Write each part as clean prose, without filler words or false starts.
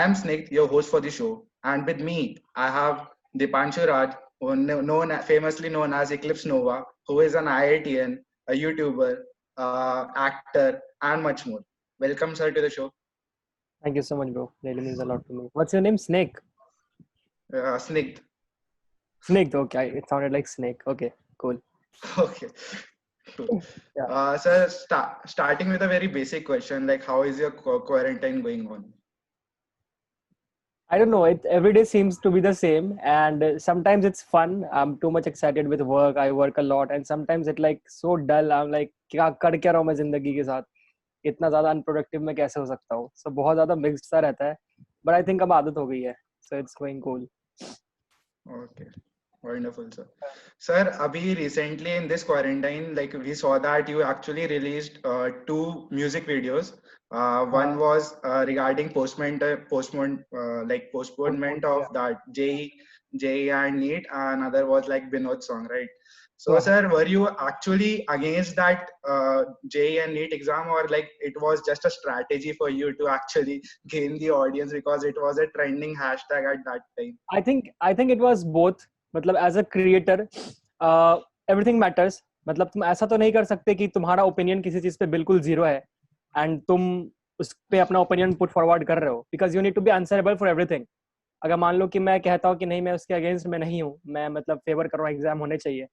I am Snigdh, your host for the show, and with me I have Dipanshu Raj, famously known as Eclipse Nova, who is an IITN, a YouTuber, actor, and much more. Welcome, sir, to the show. Thank you so much, bro. Really means a lot to me. What's your name? Snake. Snigdh. Snake. Okay, it sounded like snake. Okay, cool. Okay. Cool. Yeah. Sir, starting with a very basic question, like how is your quarantine going on? I don't know. It every day seems to be the same, and sometimes it's fun. I'm too much excited with work. I work a lot, and sometimes it like so dull. I'm like, क्या कर क्या रहा हूँ मैं जिंदगी के साथ? इतना ज्यादा अनप्रोडक्टिव मैं कैसे हो सकता हूँ? So बहुत ज्यादा mixed सा रहता है. But I think अब आदत हो गई है. So it's going cool. Okay. Wonderful, sir. Sir, Abhi, recently in this quarantine, like we saw that you actually released two music videos. One was regarding postponement Yeah. of that JE and NEET, and another was like Binod song, right? So, Yeah. sir, were you actually against that JE and NEET exam, or like it was just a strategy for you to actually gain the audience because it was a trending hashtag at that time? I think it was both. मतलब as a creator, everything matters. मतलब तुम ऐसा तो नहीं कर सकते कि तुम्हारा ओपिनियन किसी चीज पे बिल्कुल जीरो है एंड तुम उस पे अपना ओपिनियन पुट फॉरवर्ड कर रहे हो because you need to be answerable for everything. अगर मान लो कि मैं कहता हूँ कि नहीं मैं उसके अगेंस्ट में नहीं हूँ, मैं मतलब फेवर कर रहा हूँ एग्जाम होने चाहिए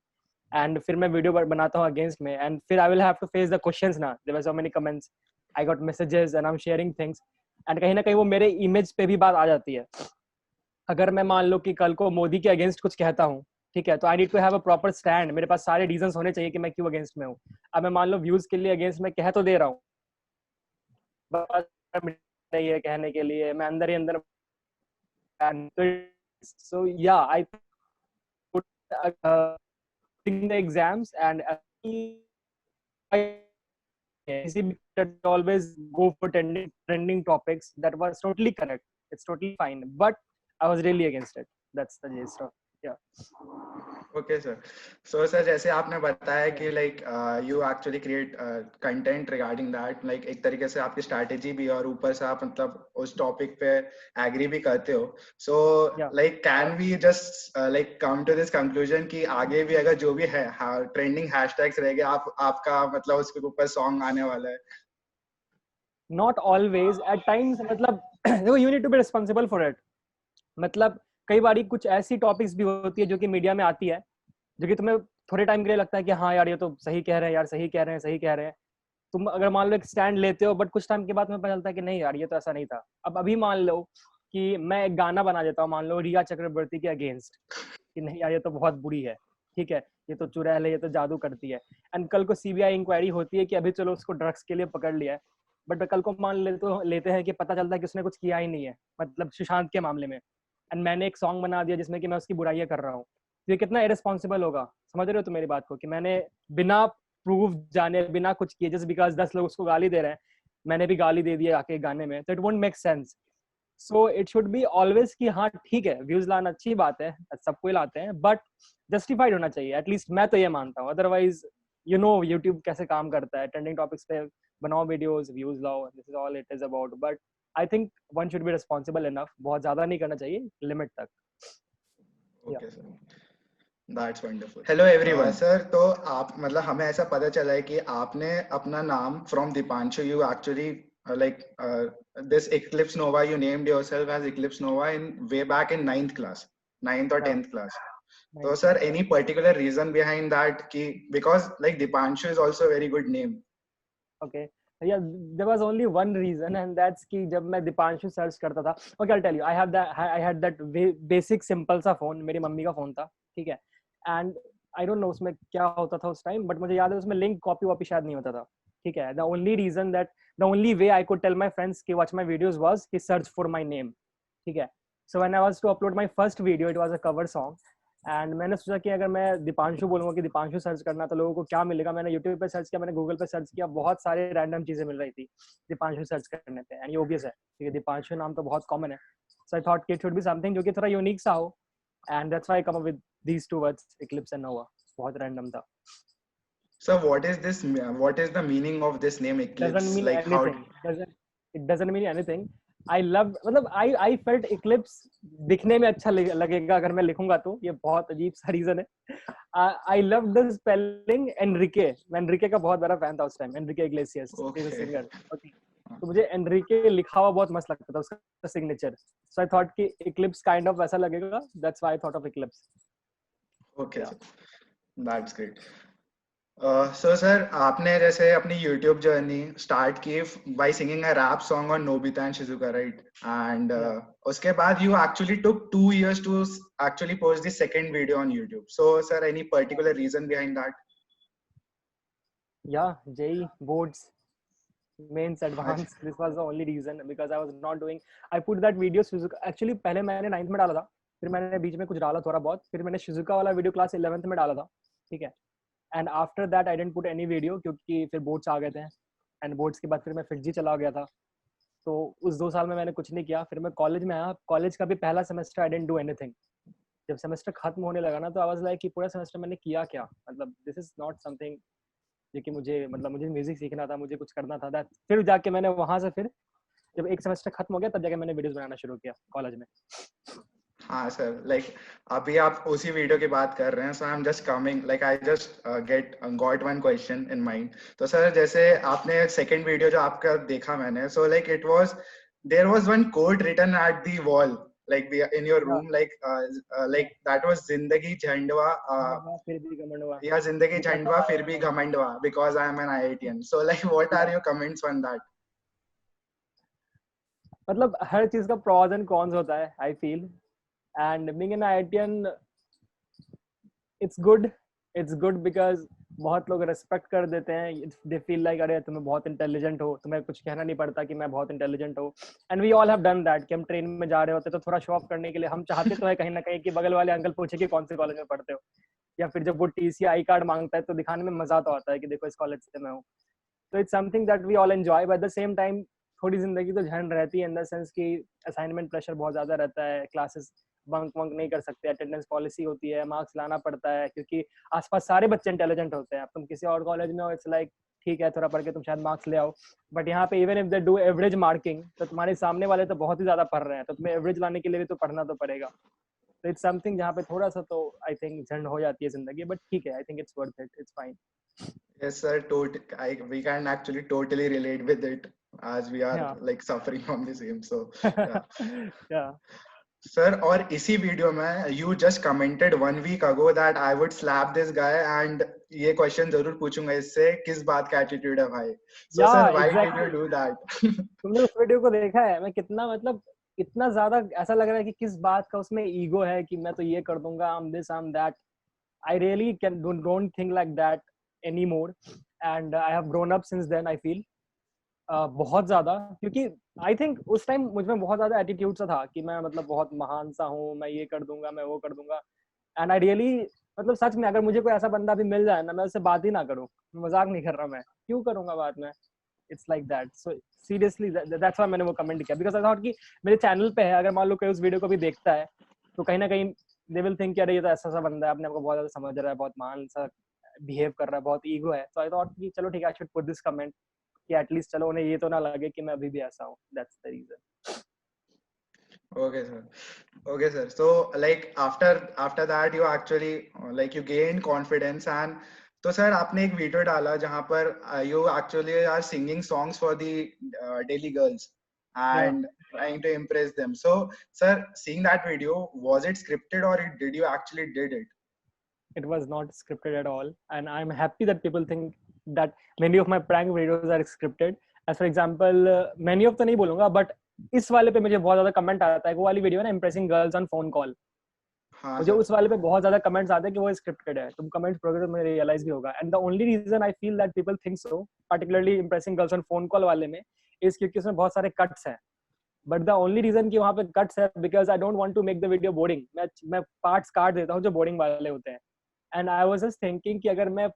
एंड फिर मैं वीडियो बनाता हूँ अगेंस्ट में एंड फिर I will have to face the questions ना. There were so many comments, I got messages and I am sharing things and कहीं ना कहीं वो मेरे इमेज पे भी बात आ जाती है. अगर मैं मान लो कि कल को मोदी के अगेंस्ट कुछ कहता हूँ, ठीक है, तो I need to have a proper stand. मेरे पास सारे रीजंस होने चाहिए कि मैं क्यों अगेंस्ट में हूँ. अब मैं मान लो व्यूज के लिए अगेंस्ट में कह तो दे रहा हूँ, बस नहीं है कहने के लिए, मैं अंदर ही अंदर. सो या I put in the exams and always go for trending topics. That was totally correct. It's totally fine, but I was really against it. That's the gist of. Yeah. Okay sir. So sir, जैसे आपने बताया कि like you actually create content regarding that, like एक तरीके से आपकी strategy भी और ऊपर से आप मतलब उस टॉपिक पे एग्री भी करते हो. So like can we just like come to this conclusion कि आगे भी अगर जो भी है ट्रेंडिंग हैशटैग्स रहेंगे आपका मतलब उसके ऊपर सॉन्ग आने वाला है? Not always. At times मतलब देखो, you need to be responsible for it. मतलब कई बारी कुछ ऐसी टॉपिक्स भी होती है जो कि मीडिया में आती है, जो कि तुम्हें थोड़े टाइम के लिए लगता है कि हाँ यार ये तो सही कह रहे हैं यार, सही कह रहे हैं, सही कह रहे हैं. तुम अगर मान लो एक स्टैंड लेते हो, बट कुछ टाइम के बाद तुम्हें पता चलता है कि नहीं यार ये तो ऐसा नहीं था. अब अभी मान लो कि मैं एक गाना बना देता हूँ मान लो रिया चक्रवर्ती के अगेंस्ट, कि नहीं यार ये तो बहुत बुरी है, ठीक है, ये तो चुड़ैल है, ये तो जादू करती है. एंड कल को सीबीआई इंक्वायरी होती है कि अभी चलो उसको ड्रग्स के लिए पकड़ लिया है, बट कल को मान लेते हैं कि पता चलता है कि उसने कुछ किया ही नहीं है, मतलब सुशांत के मामले में, एंड मैंने एक सॉन्ग बना दिया जिसमें कि मैं उसकी बुराइयां कर रहा हूँ. तो ये कितना इरेस्पॉन्सिबल होगा. समझ रहे हो तो मेरी बात को, कि मैंने बिना प्रूफ जाने बिना कुछ किए जस्ट बिकॉज 10 लोग उसको गाली दे रहे हैं, मैंने भी गाली दे दी आके गाने में, तो it won't make sense. So it should be always कि हाँ ठीक है व्यूज लाना अच्छी बात है, सबको लाते हैं, बट जस्टिफाइड होना चाहिए. एटलीस्ट मैं तो ये मानता हूँ. अदरवाइज यू नो यूट्यूब कैसे काम करता है, ट्रेंडिंग टॉपिक्स पे बनाओ वीडियोस, व्यूज लाओ, this is all it is about. But I think one should be responsible enough. बहुत ज्यादा नहीं करना चाहिए, लिमिट तक. Okay sir, that's wonderful. Hello everyone. Sir, तो आप मतलब हमें ऐसा पता चला है कि आपने अपना नाम from Deepanshu, you actually like this Eclipse Nova, you named yourself as Eclipse Nova in way back in ninth or 10th class. So sir, any particular reason behind that ki, because like Dipanshu is also a very good name? Okay, yeah, there was only one reason, and that's कि जब मैं Deepanshu search करता था, okay I'll tell you, I had that basic simple सा phone, मेरी mummy का phone था, ठीक है, and I don't know उसमें क्या होता था उस टाइम, बट मुझे याद है उसमें लिंक कॉपी वॉपी शायद नहीं होता था, ठीक है. The only way I could tell my friends कि watch my videos was कि search for my name, ठीक है. So when I was to upload my first video, it was a cover song, and मैंने सोचा कि अगर मैं दीपांशु बोलूंगा कि दीपांशु सर्च करना तो लोगों को क्या मिलेगा. मैंने यूट्यूब पे सर्च किया, मैंने गूगल पे सर्च किया, बहुत सारे रैंडम चीजें मिल रही थी दीपांशु सर्च करने पे, एंड ये ऑब्वियस है क्योंकि दीपांशु नाम तो बहुत कॉमन है. So I thought it should be something जो कि थोड़ा यूनिक सा हो, and that's why I come up with these two words, eclipse and nova. बहुत रैंडम था. So what is this, what is the meaning of this name Eclipse? Doesn't mean Like how anything. It doesn't mean anything. I love, मतलब I felt Eclipse दिखने में अच्छा लगेगा अगर मैं लिखूंगा तो, ये बहुत अजीब सा रीजन है। I love the spelling Enrique, मैं एनरिके का बहुत बड़ा फैन था उस time, Enrique Iglesias is a okay. Singer. Okay, तो मुझे एनरिके लिखा हुआ बहुत मस्त लगता था उसका सिग्नेचर, सो आई थॉट कि इक्लिप्स काइंड ऑफ वैसा लगेगा, that's why I thought of eclipse. Okay yeah sir, that's great. So sir, आपने जैसे अपनी YouTube जर्नी स्टार्ट की by singing a rap song on Nobita and Shizuka, right? And yeah उसके बाद you actually took 2 years to actually post the second video on YouTube. So sir, any particular reason behind that? Yeah JEE boards, mains अच्छा। Advance, this was the only reason because I was not doing, I put that video Shizuka, actually पहले मैंने 9th में डाला था, फिर मैंने बीच में कुछ डाला थोड़ा बहुत, फिर मैंने शिजुका वाला वीडियो क्लास 11th में डाला था, ठीक है। And after that I didn't put any video, क्योंकि फिर बोर्ड्स आ गए थे, एंड बोर्ड्स के बाद फिर मैं फिटजी चला गया था, तो उस 2 साल में मैंने कुछ नहीं किया। फिर मैं कॉलेज में आया, कॉलेज का भी पहला semester I didn't do anything. जब सेमेस्टर खत्म होने लगा ना, तो आई वाज लाइक कि पूरा सेमेस्टर मैंने किया क्या, मतलब दिस इज नॉट समथिंग जो कि मुझे, मतलब मुझे म्यूजिक सीखना था, मुझे कुछ करना था, दैट फिर जाके मैंने वहां से, फिर जब एक सेमेस्टर खत्म हो गया तब जाके मैंने वीडियोस बनाना शुरू किया कॉलेज में। हाँ सर, लाइक अभी आप उसी वीडियो की बात कर रहे हैं, so I am just coming, like I just got one question in mind. तो सर, जैसे आपने सेकंड वीडियो जो आपका देखा मैंने, so like it was, there was one quote written at the wall, like in your या room, या like that was जिंदगी झंडवा, हाँ, फिर भी घमंड हुआ, या जिंदगी मतलब झंडवा फिर भी घमंडवा, because I am an IITian. So like what are या your comments on that? मतलब हर चीज का प्रॉस एंड कॉन्स होता है, I feel, and being an IITian it's good, it's good because बहुत लोग रेस्पेक्ट कर देते हैं, दे फील लाइक अरे तुम्हें बहुत इंटेलिजेंट हो, तुम्हें कुछ कहना नहीं पड़ता कि मैं बहुत इंटेलिजेंट हूँ। And we all have done that, कि हम ट्रेन में जा रहे होते तो थोड़ा शो ऑफ करने के लिए हम चाहते तो है कहीं ना कहीं कि बगल वाले अंकल पूछे कि कौन से कॉलेज में पढ़ते हो, या फिर जब वो टीसी आई कार्ड मांगता है तो दिखाने में मजा तो आता है कि देखो इस कॉलेज से मैं हूँ। तो it's something that we all enjoy, but at the same time थोड़ी जिंदगी तो झंड रहती है, इन द सेंस कि असाइनमेंट प्रेशर बहुत ज्यादा रहता है, क्लासेस बंक वंक नहीं कर सकते, अटेंडेंस पॉलिसी होती है, मार्क्स लाना पड़ता है, क्योंकि आसपास सारे बच्चे इंटेलिजेंट होते हैं। अब तुम किसी और कॉलेज में हो, इट्स लाइक ठीक है थोड़ा पढ़ के तुम शायद मार्क्स ले आओ, बट यहाँ पे even if they do average marking, तो तुम्हारे सामने वाले तो बहुत ही ज्यादा पढ़ रहे हैं, तो तुम्हें एवरेज लाने के लिए भी तो पढ़ना तो पड़ेगा। तो इट्स समथिंग जहाँ पे थोड़ा सा तो आई थिंक झंड हो जाती है जिंदगी, बट ठीक है, I think it's worth it, it's fine. Yes sir, we can actually totally relate with it, as we are या like suffering from the same. So yeah या sir, और इसी वीडियो में you just commented 1 week ago that I would slap this guy, and ये question जरूर पूछूंगा इससे, किस बात का एटीट्यूड है भाई? So या sir, why did you exactly, do that? तुमने उस वीडियो को देखा है, मैं कितना, मतलब इतना ज्यादा ऐसा लग रहा है कि किस बात का उसमें ईगो है कि मैं तो ये कर दूंगा, I'm this I'm that. I really don't think like that anymore, and I have grown up since then, I feel बहुत ज्यादा, क्योंकि आई थिंक उस टाइम मुझ में बहुत ज्यादा एटीट्यूड सा था कि मैं मतलब बहुत महान सा हूँ, मैं ये कर दूंगा, मैं वो कर दूंगा। एंड आई रियली, मतलब सच में अगर मुझे कोई ऐसा बंदा भी मिल जाए ना, मैं उससे बात ही ना करूँ, मजाक नहीं कर रहा, मैं क्यों करूंगा बात में, it's like that. So seriously that's why मैंने वो कमेंट किया, बिकॉज आई थॉट कि मेरे चैनल पे है, अगर मान लो कोई उस वीडियो को भी देखता है तो कहीं ना कहीं दे विल थिंक कि अरे ये तो ऐसा सा बंदा है, अपने आप को बहुत ज्यादा समझ रहा है, बहुत महान सा बिहेव कर रहा है, बहुत ईगो है। सो आई थॉट कि चलो ठीक है, I should put this comment, कि एटलीस्ट चलो उन्हें ये तो ना लगे कि मैं अभी भी ऐसा हूँ, that's the reason. Okay sir, okay sir, so like after that you actually like you gained confidence, and तो सर आपने एक वीडियो डाला जहां पर you actually are singing songs for the Delhi girls या and trying to impress them. So sir, seeing that video, was it scripted or did you actually did it? it was not scripted at all, and I'm happy that people think that many of my prank videos are scripted. As for example, many of तो नहीं बोलूंगा, but इस वाले पे मुझे बहुत ज्यादा comment आता है, वो वाली वीडियो है ना, impressing girls on phone call, हाँ मुझे सर। उस वाले पे बहुत ज्यादा कमेंट्स आते हैं कि वो स्क्रिप्टेड है। तुम कमेंट्स पढ़ोगे तो मुझे रियलाइज भी होगा, and the only reason I feel that people think so, particularly impressing girls on phone call वाले में, इज क्योंकि उसमें बहुत सारे कट्स हैं। बट द ओनली रीजन कि वहां पे कट्स है, because I don't want to make the video boring, मैं पार्ट्स काट देता हूँ जो बोरिंग वाले होते हैं। And I was just thinking कि अगर मैं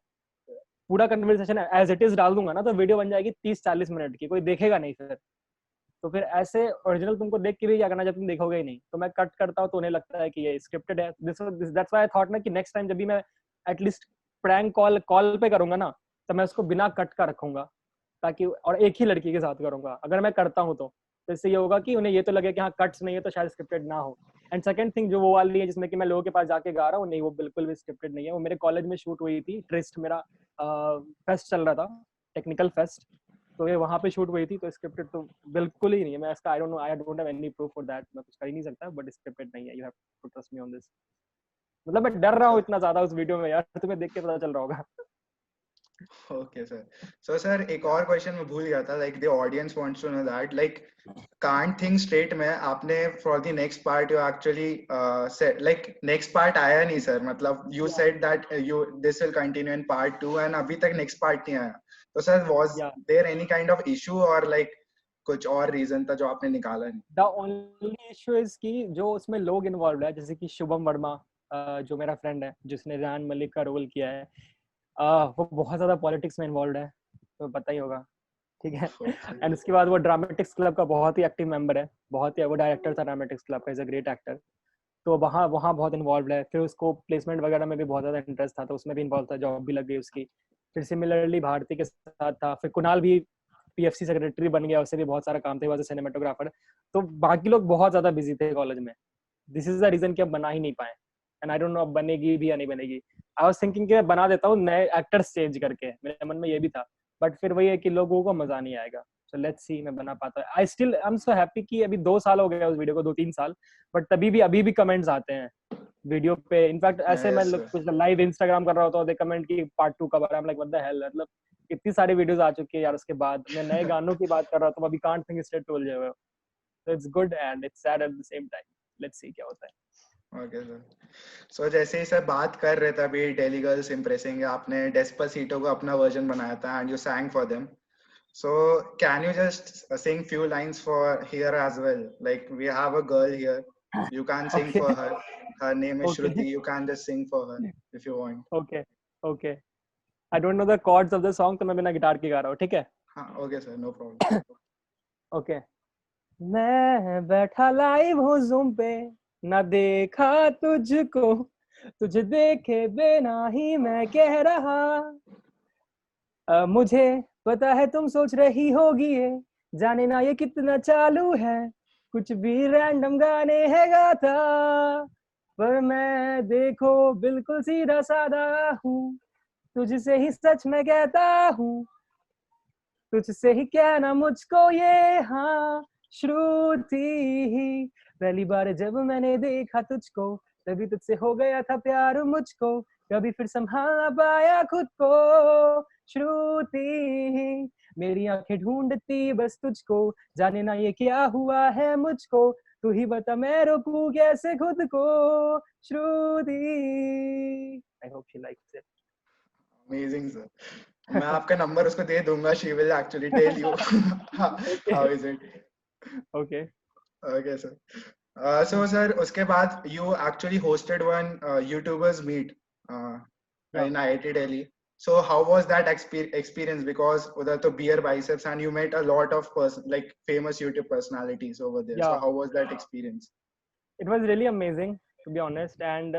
पूरा कन्वर्सेशन एज इट इज डाल दूंगा ना, तो वीडियो बन जाएगी 30-40 मिनट की, कोई देखेगा नहीं फिर। तो फिर ऐसे ओरिजिनल तुमको देख के भी क्या करना जब तुम देखोगे ही नहीं, तो मैं कट करता हूँ तो उन्हें लगता है कि ये स्क्रिप्टेड है। दैट्स व्हाई आई थॉट ना कि नेक्स्ट टाइम जब भी मैं एटलीस्ट प्रैंक कॉल पे करूंगा ना, तो मैं उसको बिना कट का रखूंगा, ताकि, और एक ही लड़की के साथ करूंगा अगर मैं करता हूँ तो, तो इससे ये होगा कि उन्हें ये तो लगे कि हाँ कट्स नहीं है तो शायद स्क्रिप्टेड ना हो। एंड सेकंड थिंग जो वो वाली है जिसमें कि मैं लोगों के पास जाके गा रहा हूँ, नहीं वो बिल्कुल भी स्क्रिप्टेड नहीं है। वो मेरे कॉलेज में शूट हुई थी, ट्रिस्ट मेरा फेस्ट चल रहा था, टेक्निकल फेस्ट, तो ये वहाँ पे शूट हुई थी। तो स्क्रिप्टेड तो बिल्कुल ही नहीं है। मैं इसका आई don't no, I don't have any proof for that, मैं कुछ कर ही नहीं सकता, बट स्क्रिप्टेड नहीं है। You have to trust me on this. मतलब मैं डर रहा हूँ इतना ज्यादा उस वीडियो में यार, तुम्हें देख के पता चल रहा होगा। Okay sir. सो सर एक और क्वेश्चन मैं भूल गया था, like the audience wants to know that, like can't think straight में आपने for the next part you actually said, like next part आया नहीं सर, मतलब you said that you this will continue in part 2 and अभी तक next part नहीं आया। तो sir was there any kind of issue और लाइक कुछ और रीजन था जो आपने निकाला नहीं? द ओनली इशू इज कि जो उसमें लोग इन्वॉल्व है, जैसे कि शुभम वर्मा जो मेरा फ्रेंड है जिसने रेहान मलिक का रोल किया है, वो बहुत ज्यादा पॉलिटिक्स में इन्वॉल्व है, तो पता ही होगा, ठीक है। एंड उसके बाद वो ड्रामेटिक्स क्लब का बहुत ही एक्टिव मेंबर है, बहुत ही, वो डायरेक्टर था ड्रामेटिक्स क्लब का, इज अ ग्रेट एक्टर। तो वहाँ वहाँ बहुत इन्वॉल्व है। फिर उसको प्लेसमेंट वगैरह में भी बहुत ज्यादा इंटरेस्ट था, तो उसमें भी इन्वॉल्व था, जॉब भी लग गई उसकी। फिर सिमिलरली भारती के साथ था। फिर कुणाल भी पीएफसी सेक्रेटरी बन गया, उससे भी बहुत सारा काम थे, वैसे सिनेमेटोग्राफर। तो बाकी लोग बहुत ज्यादा बिजी थे कॉलेज में। दिस इज द रीजन कि अब बना ही नहीं पाए। एंड आई डोंट नो अब बनेगी भी या नहीं बनेगी। आई वाज थिंकिंग कि मैं बना देता हूँ नए एक्टर्स चेंज करके, मेरे मन में ये भी था, बट फिर वही है कि लोगों को मजा नहीं आएगा। सो लेट्स सी मैं बना पाता। I still I am so happy कि अभी 2 साल हो गए उस वीडियो को, 2-3 साल, बट तभी भी अभी भी कमेंट्स आते हैं वीडियो पे। इनफैक्ट ऐसे मैं कुछ लाइव इंस्टाग्राम कर रहा होता हूँ, दे कमेंट की पार्ट 2 कब आ रहा है। I'm like what the hell, मतलब इतनी सारी वीडियोस आ चुकी है यार। उसके बाद मैं नए गानों की बात कर रहा हूँ, अभी कांट थिंक स्ट्रेट टू जो है, so it's good and it's sad at the same time. Let's see क्या होता है। Okay sir. सो जैसे ही सर बात कर रहे थे अभी डेली गर्ल्स इम्प्रेसिंग, आपने डेस्पासीटो को अपना वर्जन बनाया था and you sang for them. So can you just sing few lines for here as well? Like we have a girl here. You can sing Okay. for her. Her name is Okay. Shruti. You can just sing for her if you want. Okay. Okay. I don't know the chords of the song, तो मैं बिना guitar के गा रहा हूँ, ठीक है? हाँ, okay sir, no problem. Okay. मैं बैठा लाइव हूँ ज़ूम पे, ना देखा तुझको, तुझे देखे बिना ही मैं कह रहा, मुझे पता है तुम सोच रही होगी ये, जाने ना ये कितना चालू है, कुछ भी रैंडम गाने है गाता, पर मैं देखो बिल्कुल सीधा साधा हूँ, तुझसे ही सच में कहता हूँ, तुझसे ही कहना मुझको ये हाँ श्रुति। पहली बार जब मैंने देखा तुझको, तभी तुझसे हो गया था प्यार मुझको, कभी फिर संभाल ना पाया खुद को श्रुति। मेरी आंखें ढूंढती बस तुझको, जाने ना ये क्या हुआ है मुझको, तू ही बता मैं रोकूं कैसे खुद को Shruti. I hope she likes it. Amazing sir. मैं आपका नंबर उसको दे दूंगा. She will actually tell you how is it. Okay. Okay sir. So sir, उसके बाद you actually hosted one YouTubers meet in IIT Delhi. So how was that experience? Because उधर तो beer biceps and you met a lot of like famous YouTube personalities over there. So how was that experience? It was really amazing to be honest, and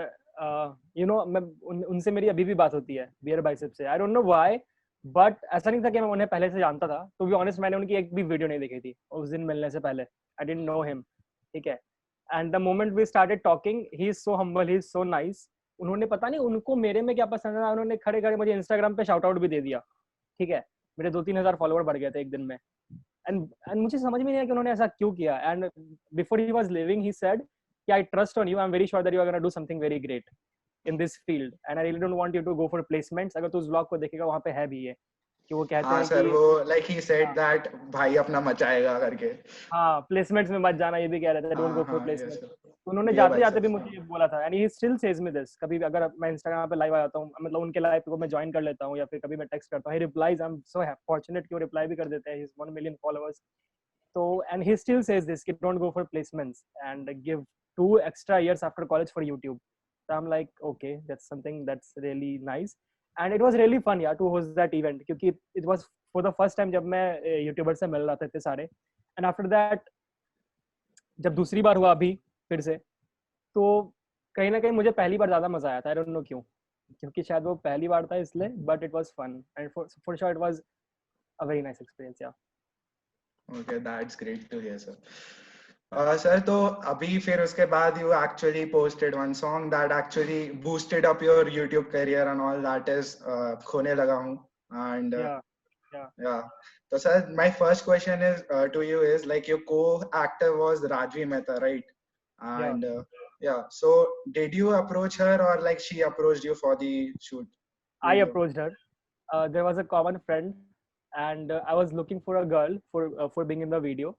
you know मैं उनसे मेरी अभी भी बात होती है beer biceps से. I don't know why, but ऐसा नहीं था कि मैं उन्हें पहले से जानता था. To be honest, मैंने उनकी एक भी वीडियो नहीं देखी थी उस दिन मिलने से पहले. I didn't know him, ठीक है. And the moment we started talking, he is so humble, he is so nice. उन्होंने पता नहीं उनको मेरे में क्या पसंद था, उन्होंने खड़े खड़े मुझे इंस्टाग्राम पे शाउट आउट भी दे दिया, ठीक है. मेरे 2-3 हजार फॉलोवर बढ़ गए थे एक दिन में. एंड मुझे समझ में नहीं आया कि उन्होंने ऐसा क्यों किया. And before he was leaving he said कि I trust on you, I am very sure that you are gonna do something very great in this field and I really don't want you to go for placements. अगर तू उस blog को देखेगा वहां पे है भी ये कि वो कहते हैं सर कि वो लाइक ही सेड दैट भाई अपना मचाएगा करके. हाँ प्लेसमेंट्स में मत जाना, ये भी कह रहे थे डोंट गो फॉर प्लेसमेंट. उन्होंने Beer जाते जाते भी biceps, मुझे ये बोला था. And he still says me this. कभी भी अगर मैं इंस्टाग्राम पे लाइव आ जाता हूँ, मतलब उनके लाइव को मैं ज्वाइन कर लेता हूँ या फिर कभी मैं टेक्स्ट करता हूँ, he replies. I am so fortunate कि वो रिप्लाई भी कर देते हैं. He is 1 million followers. तो and he still says this कि don't go for placements and give 2 extra years after college for YouTube. So I'm like, okay, that's something that's really nice. And it was really fun, yeah, to host that event क्योंकि it was for the first time जब मैं YouTuber से मिल रहा था इतने सारे. And after that जब दूसरी बार हुआ अभी फिर से, तो कहीं ना कहीं मुझे पहली बार ज्यादा मजा आया था. आई डोंट नो क्यों, क्योंकि शायद वो पहली बार था इसलिए, but it was fun and for sure it was a very nice experience. या Okay, that's great to hear, sir. Sir, तो अभी फिर उसके बाद you actually posted one song that actually boosted up your YouTube career and all, that is खोने लगा हूँ. And Yeah, yeah, yeah. So sir, my first question is to you is like your co-actor was Rajvi Mehta, right? yeah. And yeah, so did you approach her or like she approached you for the shoot I video? approached her. There was a common friend, and I was looking for a girl for being in the video.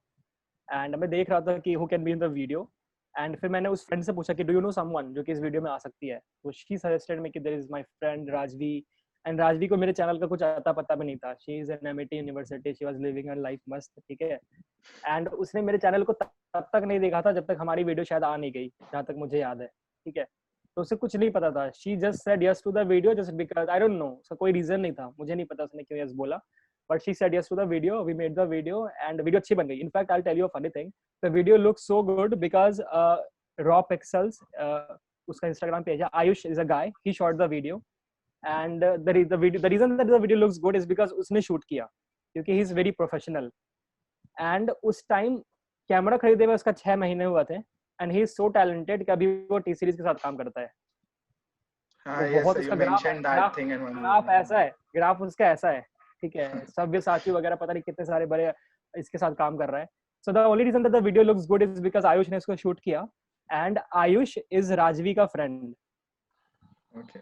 And मैं देख रहा था कि who can be in the video. And फिर मैंने उस friend से पूछा कि do you know someone जो कि इस वीडियो में आ सकती है. तो she suggested me कि there is my friend Rajvi. And Rajvi को मेरे चैनल का कुछ अता पता भी नहीं था. She is in MIT University. She was living her life मस्त, ठीक है. एंड उसने मेरे चैनल को तब तक नहीं देखा था जब तक हमारी वीडियो शायद आ नहीं गई, जहाँ तक मुझे याद है, ठीक है. तो उसे कुछ नहीं पता था. She just said yes to the video just because I don't know, उसका कोई रीजन नहीं था, मुझे नहीं पता उसने क्यों यस बोला. But she said yes to the video, we made the video and video अच्छी बन गई. In fact I will tell you a funny thing, the video looks so good because Raw Pixels, उसका इंस्टाग्राम पेज है, Ayush is a guy, he shot the video. And the reason that the video looks good is because उसने shoot किया, क्योंकि he is very professional. And उस time camera खरीदे हुए उसका 6 महीने हुए थे. And he is so talented कि अभी वो टी सीरीज के साथ काम करता है. वो Yes, बहुत sir, you उसका graph mentioned that graph thing in one graph movie. ऐसा है, ग्राफ उसका ऐसा है, ठीक है. सव्यसाची वगैरह पता नहीं कितने सारे बड़े इसके साथ काम कर रहा है. So the only reason that the video looks good is because Ayush ने इसको शूट किया. एंड आयुष इज राजवी का फ्रेंड. Okay.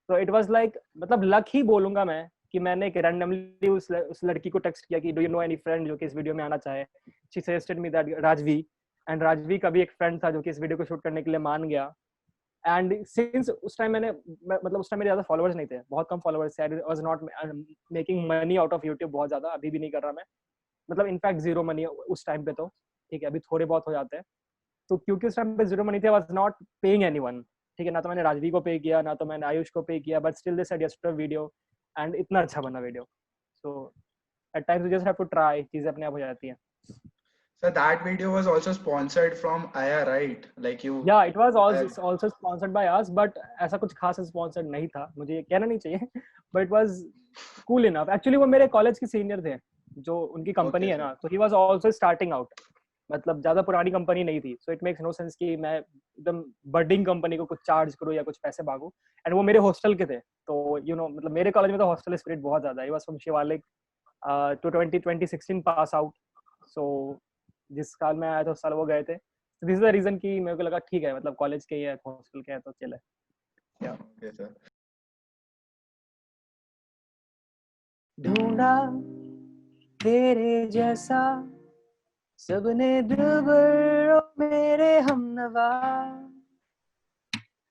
तो इट वाज लाइक, मतलब लक ही बोलूंगा मैं कि मैंने एक रैंडमली उस लड़की को टेक्स्ट किया कि do you know any friend जो कि इस वीडियो में आना चाहे. She suggested me that Rajvi. And Rajvi का भी एक फ्रेंड था जो कि इस वीडियो को शूट करने के लिए मान गया. एंड सिंस उस टाइम मतलब उस टाइम मेरे ज्यादा फॉलोअर्स नहीं थे, बहुत कम फॉलोअर्स थे. आई was not making money out of YouTube बहुत ज्यादा, अभी भी नहीं कर रहा मैं, मतलब इनफैक्ट जीरो मनी उस टाइम पे. तो ठीक है, अभी थोड़े बहुत हो जाते हैं. तो क्योंकि उस टाइम पे जीरो मनी थे, आई वाज नॉट पेइंग एनीवन, ठीक है. ना तो मैंने राजवी को पे किया, ना तो मैंने आयुष को पे किया, but still they said yes to the video. And इतना अच्छा बना video. So at times you just have to try, चीजें अपने आप हो जाती हैं. So that video was also sponsored from Aya, right? Like you. या it was Uh, also sponsored by us, but ऐसा कुछ खास स्पॉन्सर्ड नहीं था, मुझे ये कहना नहीं चाहिए. But it was cool enough. Actually वो मेरे कॉलेज के सीनियर थे, जो उनकी कंपनी okay, है sir. ना, तो he was also starting out. मतलब ज्यादा पुरानी कंपनी नहीं थी, so it makes no sense कि मैं एकदम बडिंग कंपनी को कुछ चार्ज करूं या कुछ पैसे मांगू. एंड वो मेरे हॉस्टल के थे, तो यू नो मतलब मेरे कॉलेज में तो हॉस्टल स्पिरिट बहुत ज्यादा है. He was from Shivalik, to 2016 pass out. सो जिस साल में आया था उस साल वो गए थे. दिस इज द रीजन कि मेरे को लगा ठीक है, मतलब कॉलेज के ही है, हॉस्टल के है, तो चले. या Okay, sir. ढूंढा तेरे जैसा सबने दिलबर ओ मेरे हमनवा,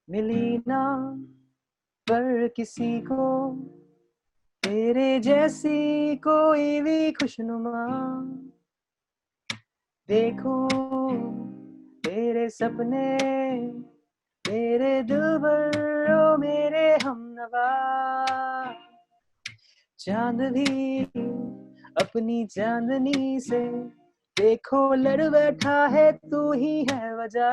मिली ना पर किसी को तेरे जैसी कोई भी खुशनुमा. देखूं तेरे सपने तेरे दिलबर ओ मेरे हमनवा, चांद भी अपनी चांदनी से देखो लड़ बैठा है, तू ही है वजह.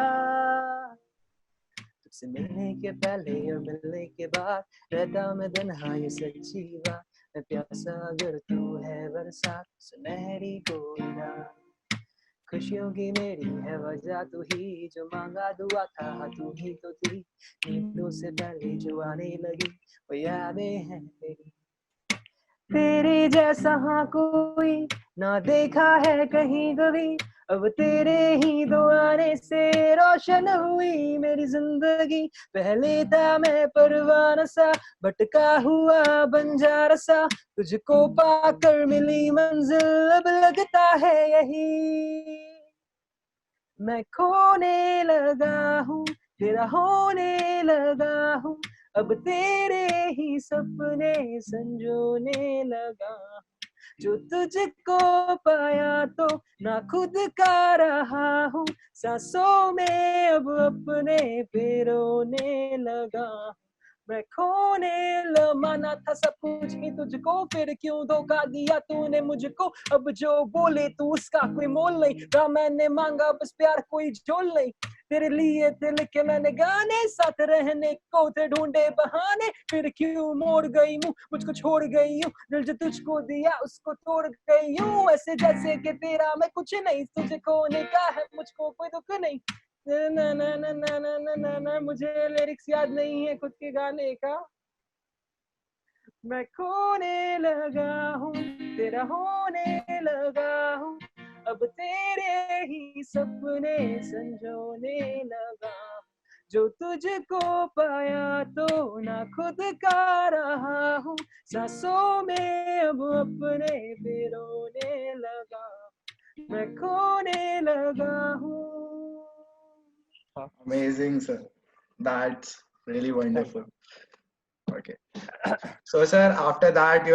तुझसे मिलने के पहले और मिलने के बाद रहता मैं तन्हा, ये सच्ची बात. मैं प्यासा अगर तू है बरसात, सुनहरी कोई रात. खुशियों की मेरी है वजह, तू ही जो मांगा दुआ था, तू ही तो थी नींदों से पहले जो आने लगी, वो यादें हैं तेरी. तेरे जैसा हाँ कोई ना देखा है कहीं कभी, अब तेरे ही दो आने से रोशन हुई मेरी जिंदगी. पहले था मैं परवाना सा, भटका हुआ बंजारा सा, तुझको पाकर मिली मंजिल, अब लगता है यही मैं खोने लगा हूँ, तेरा होने लगा हूँ, अब तेरे ही सपने संजोने लगा. जो तुझको पाया तो ना खुद का रहा हूँ, सांसों में अब अपने पे रोने लगा. मैं खोने माना था सब कुछ ही तुझको, फिर क्यों धोखा दिया तूने मुझको. अब जो बोले तू उसका कोई मोल नहीं रहा, मैंने मांगा बस प्यार कोई झोल नहीं. तेरे लिए दिल के मैंने गाने, साथ रहने को थे ढूंढे बहाने, फिर क्यों मोड़ गई मुँह, मुझको छोड़ गई यूं, दिल जो तुझको दिया उसको तोड़ गई यूं, ऐसे जैसे कि तेरा मैं कुछ नहीं, तुझे खोने का है मुझको कोई दुख नहीं। ना ना ना ना ना ना ना ना, मुझे लिरिक्स याद नहीं है खुद के गाने का। मैं खोने लगा हूँ, तेरा होने लगा हूँ, अब तेरे ही सपने संजोने लगा, जो तुझको पाया तो ना खुद का रहा हूँ, सांसों में अब अपने पे रोने लगा, मैं खोने लगा हूँ। Amazing, sir. That's really wonderful. Okay. So, sir, after that, you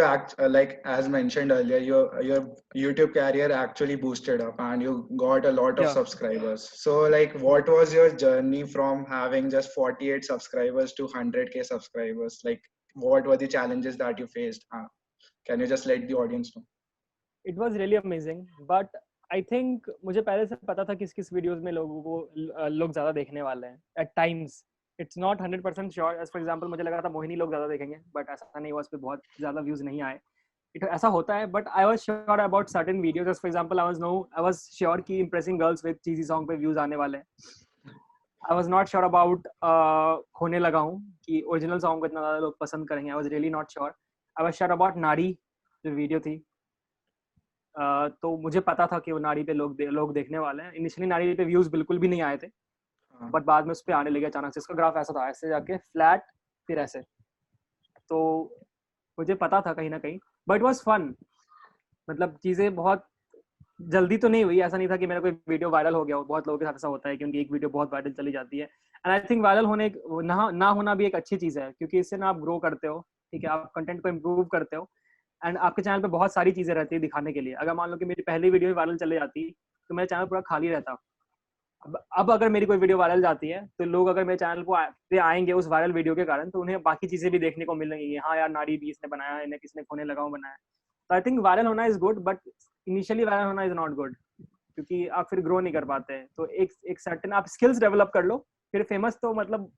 like as mentioned earlier, your YouTube career actually boosted up, and you got a lot of Yeah. subscribers. So, like, what was your journey from having just 48 subscribers to 100K subscribers? Like, what were the challenges that you faced? Can you just let the audience know? It was really amazing, but I think मुझे पहले से पता था किस किस videos में लोगों को लोग ज्यादा देखने वाले हैं. At times, it's not 100% sure. As for example, मुझे लगा था मोहिनी लोग ज्यादा देखेंगे, but ऐसा नहीं हुआ, उस पर बहुत ज्यादा व्यूज नहीं आए. ऐसा होता है, but I was sure about certain videos. As for example, I was sure कि impressing girls with cheesy song पे व्यूज आने वाले हैं. I was not sure about खोने लगा हूँ कि ओरिजिनल सॉन्ग को इतना ज्यादा लोग पसंद करेंगे. I was really not sure. I was sure about नारी जो वीडियो थी. तो मुझे पता था कि वो नारी पे लोग देखने वाले हैं. इनिशियली नारी पे व्यूज बिल्कुल भी नहीं आए थे, बट बाद में उस पे आने लगे अचानक से. इसका ग्राफ ऐसा था, ऐसे जाके फ्लैट, फिर ऐसे. तो मुझे पता था कहीं ना कहीं, बट इट वाज फन. मतलब चीजें बहुत जल्दी तो नहीं हुई. ऐसा नहीं था कि मेरा कोई वीडियो वायरल हो गया हो. बहुत लोगों के साथ ऐसा होता है कि उनकी एक वीडियो बहुत वायरल चली जाती है. एंड आई थिंक वायरल होने ना होना भी एक अच्छी चीज है, क्योंकि इससे ना आप ग्रो करते हो. ठीक है, आप कंटेंट को इम्प्रूव करते हो, एंड आपके चैनल पे बहुत सारी चीजें रहती है दिखाने के लिए. अगर मान लो कि मेरी पहली वीडियो वायरल चले जाती तो मेरा चैनल पूरा खाली रहता. अब अगर मेरी कोई वीडियो वायरल जाती है तो लोग अगर मेरे चैनल पे आएंगे उस वायरल वीडियो के कारण, तो उन्हें बाकी चीजें भी देखने को मिलेंगी. हाँ यार, नारी भी इसने बनाया, इन्हें किसने खोने लगा बनाया. तो आई थिंक वायरल होना is good, but initially viral होना इज नॉट गुड, क्योंकि आप फिर ग्रो नहीं कर पाते हैं. तो एक सर्टेन आप स्किल्स डेवलप कर लो, फिर फेमस तो मतलब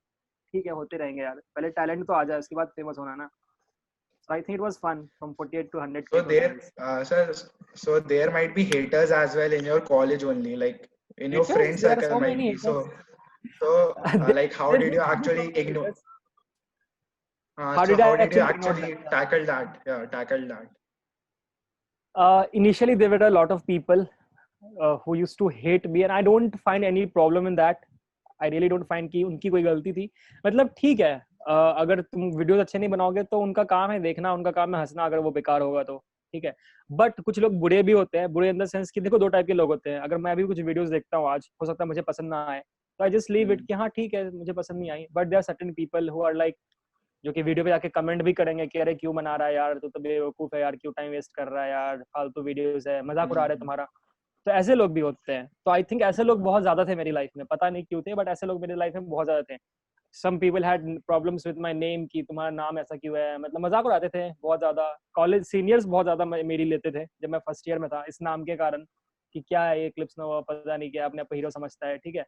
ठीक है, होते रहेंगे यार. पहले टैलेंट तो आ जाए, उसके बाद फेमस होना ना. So I think it was fun from 48 to 100K. So there might be haters as well in your college only, like in your Haters? friend There are circle so might many be. haters. Like how did you actually ignore? How So did I how did you actually ignore actually them? tackle that? Yeah, tackle that. Initially, there were a lot of people who used to hate me, and I don't find any problem in that. I really don't find कि उनकी कोई गलती थी. मतलब ठीक है, अगर तुम वीडियोस अच्छे नहीं बनाओगे तो उनका काम है देखना, उनका काम है हंसना, अगर वो बेकार होगा तो ठीक है. बट कुछ लोग बुरे भी होते हैं. बुरे इन द सेंस कि देखो, दो टाइप के लोग होते हैं. अगर मैं भी कुछ वीडियोस देखता हूँ आज, हो सकता है मुझे पसंद ना आए, तो आई जस्ट लीव इट कि हाँ ठीक है, मुझे पसंद नहीं आई. But there are certain people who are like, जो कि वीडियो पे जाके कमेंट भी करेंगे कि अरे क्यों बना रहा है यार, तो बेवकूफ है यार, क्यों टाइम वेस्ट कर रहा है यार, फालतू वीडियोस है, मजाक उड़ा रहे तुम्हारा. तो ऐसे लोग भी होते हैं. तो आई थिंक ऐसे लोग बहुत ज्यादा थे मेरी लाइफ में. पता नहीं क्यों थे, बट ऐसे लोग मेरी लाइफ में बहुत ज्यादा थे. Some people had problems with my name कि तुम्हारा नाम ऐसा क्यों है. मतलब मजाक उड़ाते थे बहुत ज्यादा. कॉलेज सीनियर्स बहुत ज्यादा मेरी लेते थे जब मैं फर्स्ट ईयर में था, इस नाम के कारण कि क्या है ये क्लिप्स नोवा, पता नहीं क्या, अपने आप हीरो समझता है. ठीक है,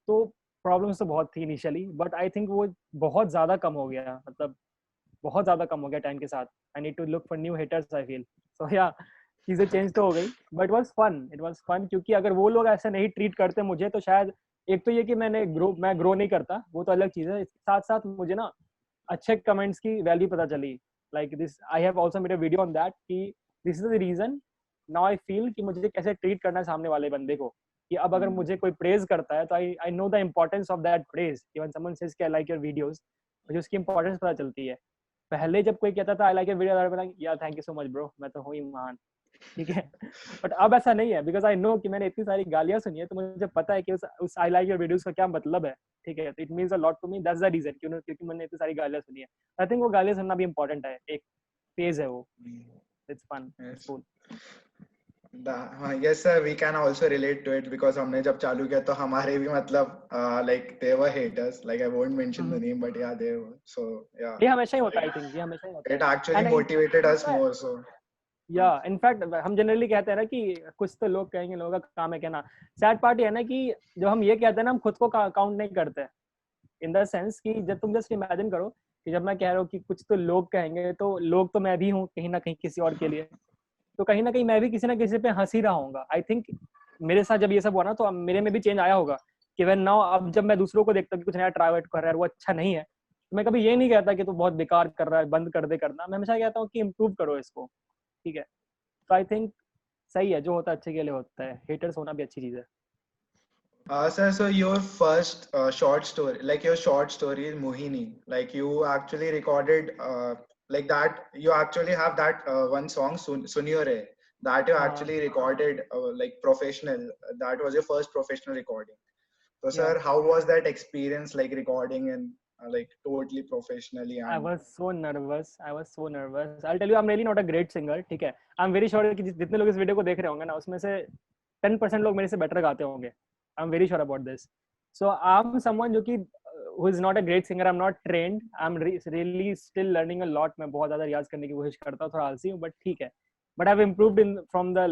तो प्रॉब्लम्स तो बहुत थी इनिशियली, बट आई थिंक वो बहुत ज्यादा कम हो गया. मतलब बहुत ज्यादा कम हो गया टाइम के साथ. I need to look for new haters, I feel. So yeah, चीजें चेंज तो हो गई, बट इट वाज फन. क्योंकि अगर वो लोग ऐसे नहीं ट्रीट करते मुझे, तो शायद एक तो ये कि मैं ग्रो नहीं करता, वो तो अलग चीज है. इसके साथ साथ मुझे ना अच्छे कमेंट्स की वैल्यू पता चली. Like this, I have also made a video on that कि this is the reason now I feel कि मुझे कैसे ट्रीट करना है सामने वाले बंदे को. कि अब अगर मुझे कोई प्रेज करता है तो I know the importance of that praise. When someone says कि आई लाइक योर वीडियोस, मुझे उसकी इंपॉर्टेंस पता चलती है. पहले जब कोई कहता था आई लाइक योर वीडियो, यार thank you so much bro, मैं तो हूँ ही महान, ठीक है. बट अब ऐसा नहीं है, बिकॉज आई नो कि मैंने इतनी सारी गालियां सुनी है, तो मुझे पता है कि उस आई लाइक योर वीडियोस का क्या मतलब है. ठीक है, तो it means a lot to me. That's the reason, क्योंकि मैंने इतनी सारी गालियां सुनी है. आई थिंक वो गालियां सुनना भी इंपॉर्टेंट है, एक फेज है वो. It's fun, it's cool. Yes sir, we can also relate to it because हमने जब चालू किया तो हमारे भी मतलब like there were haters, like I won't mention the name, but yeah they were. So yeah, ये हमेशा ही होता है. आई थिंक ये हमेशा ही होता है. it actually motivated us more. So या इनफैक्ट हम जनरली कहते हैं ना कि कुछ तो लोग कहेंगे, लोगों का काम है कहना। सैड पार्ट ये है ना कि जब हम ये कहते हैं ना, हम खुद को काउंट नहीं करते, इन द सेंस कि जब तुम जस्ट इमेजिन करो कि जब मैं कह रहा हूँ कि कुछ तो लोग कहेंगे, तो लोग तो मैं भी हूँ कहीं ना कहीं किसी और के लिए, तो कहीं ना कहीं मैं भी किसी ना किसी पे हंस ही रहा हूँ। आई थिंक मेरे साथ जब ये सब हुआ ना, तो अब मेरे में भी चेंज आया होगा कि वैन नाउ, अब जब मैं दूसरों को देखता हूँ कि कुछ नया ट्राई आउट कर रहा है, वो अच्छा नहीं है, तो मैं कभी ये नहीं कहता कि तू बहुत बेकार कर रहा है, बंद कर दे करना। मैं हमेशा कहता हूँ कि इम्प्रूव करो इसको, ठीक है। तो आई थिंक सही है, जो होता है अच्छे के लिए होता है, हेटर्स होना भी अच्छी चीज है। Sir, so your first short story, like your short story is Mohini, like you actually recorded like that. You actually have that one song, Suniyore, that you हाँ, actually recorded like professional. That was your first professional recording. So, या sir, how was that experience, like recording and like totally professionally I and was so nervous, I was so nervous. I tell you, I am really not a great singer, ठीक है। आई am very sure कि जितने लोग इस video को देख रहे होंगे ना, उसमें से 10% लोग मेरे से बेटर गाते होंगे। I am very sure about this. So I am someone जो कि who is not a great singer, I am not trained, I am really still learning a lot. मैं बहुत ज्यादा रियाज करने की कोशिश करता हूँ, थोड़ा आलसी हूँ, बट ठीक है। But I have improved in from the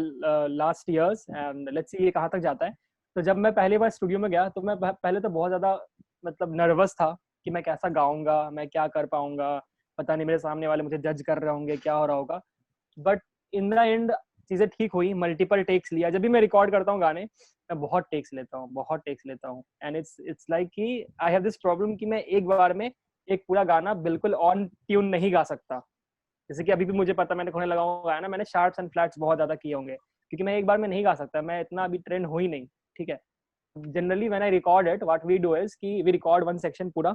last years, and let's see ये कहाँ तक जाता है। तो जब मैं पहली बार स्टूडियो में गया, तो मैं पहले तो बहुत ज्यादा मतलब नर्वस था कि मैं कैसा गाऊंगा, मैं क्या कर पाऊंगा, पता नहीं मेरे सामने वाले मुझे जज कर रहे होंगे, क्या हो रहा होगा। बट इन द एंड चीजें ठीक हुई। मल्टीपल टेक्स लिया। जब भी मैं रिकॉर्ड करता हूँ गाने, मैं बहुत टेक्स लेता हूँ, बहुत टेक्स लेता हूँ। एंड इट्स लाइक कि आई हैव दिस प्रॉब्लम कि मैं एक बार में एक पूरा गाना बिल्कुल ऑन ट्यून नहीं गा सकता। जैसे कि अभी भी मुझे पता, मैंने खोने लगा गाया ना, मैंने शार्ट्स एंड फ्लैट्स बहुत ज्यादा किए होंगे, क्योंकि मैं एक बार में नहीं गा सकता, मैं इतना अभी ट्रेंड हो ही नहीं, ठीक है। Generally when I record it, what we do is कि वी रिकॉर्ड वन सेक्शन पूरा,